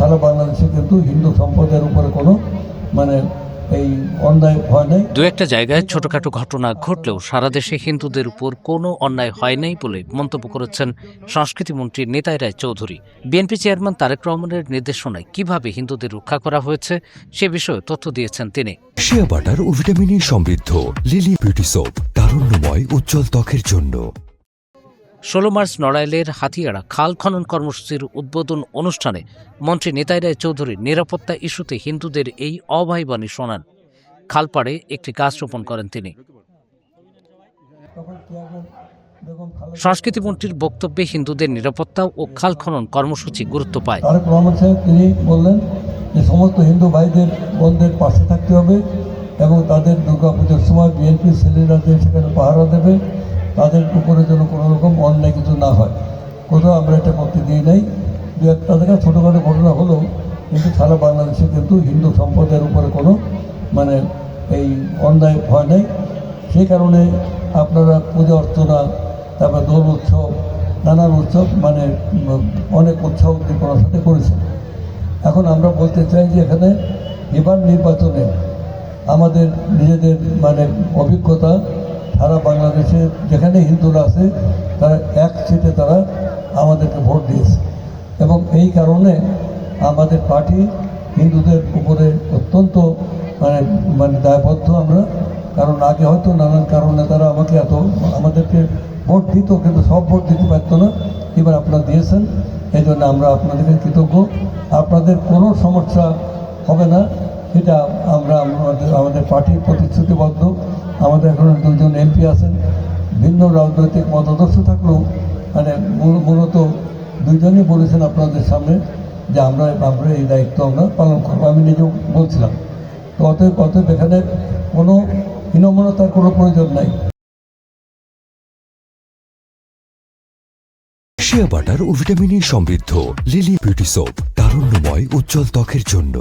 সারা বাংলাদেশে কিন্তু হিন্দু সম্প্রদায়ের উপরে কোনো মানে এই অন্যায় হয় নাই। দু একটা জায়গায় ছোটখাটো ঘটনা ঘটলেও সারা দেশে হিন্দুদের উপর কোনো অন্যায় হয় নাই বলে মন্তব্য করেছেন সংস্কৃতিমন্ত্রী নিতাই রায় চৌধুরী। বিএনপি চেয়ারম্যান তারেক রহমানের নির্দেশনায় কিভাবে হিন্দুদের রক্ষা করা হয়েছে সে বিষয়ে তথ্য দিয়েছেন তিনি। শিয়া বাটার ও ভিটামিনে সমৃদ্ধ লিলি বিউটি সোপ, তারুণ্যময় উজ্জ্বল ত্বকের জন্য। 16 মার্চ নড়াইলের হাতিয়াড়া খাল খনন কর্মসূচির উদ্বোধন অনুষ্ঠানে মন্ত্রী নিতাই রায় চৌধুরী নিরাপত্তা ইস্যুতে হিন্দুদের এই অভয়বাণী শোনান। খালপাড়ে একটি গাছ রোপণ করেন তিনি। সংস্কৃতিমন্ত্রীর বক্তব্যে হিন্দুদের নিরাপত্তা ও খাল খনন কর্মসূচি গুরুত্ব পায়। তারেক রহমান সাহেব তিনি বললেন যে সমস্ত হিন্দু ভাইদের বোনদের পাশে থাকতে হবে এবং তাদের দুর্গাপুজোর সময় বিএনপির ছেলেরা যে সেখানে পাহারা দেবে তাদের উপরে যেন কোনো রকম অন্যায় কিছু না হয়। কোথাও আমরা এটা করতে দিই নাই। দু একটা জায়গায় ছোটোখাটো ঘটনা হলো, কিন্তু সারা বাংলাদেশে কিন্তু হিন্দু সম্প্রদায়ের উপরে কোনো মানে এই অন্যায় হয় নাই। সেই কারণে আপনারা পূজা অর্চনা, তারপর দোল উৎসব, নানান উৎসব মানে অনেক উৎসাহ উদ্দীপনার সাথে করেছেন। এখন আমরা বলতে চাই যে এখানে এবার নির্বাচনে আমাদের নিজেদের মানে অভিজ্ঞতা, সারা বাংলাদেশে যেখানে হিন্দুরা আছে তারা এক সিটে তারা আমাদেরকে ভোট দিয়েছে এবং এই কারণে আমাদের পার্টি হিন্দুদের উপরে অত্যন্ত মানে দায়বদ্ধ আমরা। কারণ আগে হয়তো নানান কারণে তারা আমাদেরকে ভোট দিত, কিন্তু সব ভোট দিতে পারতো না। এবার আপনারা দিয়েছেন, এই জন্য আমরা আপনাদেরকে কৃতজ্ঞ। আপনাদের কোনো সমস্যা হবে না, এটা আমরা আমাদের পার্টি প্রতিশ্রুতিবদ্ধ। আমাদের এখন 2জন এমপি আছেন, ভিন্ন রাজনৈতিক মতাদর্শ থাকলেও মানে মূলত 2জনই বলেছেন আপনাদের সামনে যে আমরা এই দায়িত্ব আমরা পালন করবো। আমি নিজেও বলছিলাম। তো অতএব এখানে কোনো হীনমন্যতার কোনো প্রয়োজন নাই। শিয়া বাটার ও ভিটামিনে সমৃদ্ধ লিলি বিউটি সোপ, তারুণ্যময় উজ্জ্বল ত্বকের জন্য।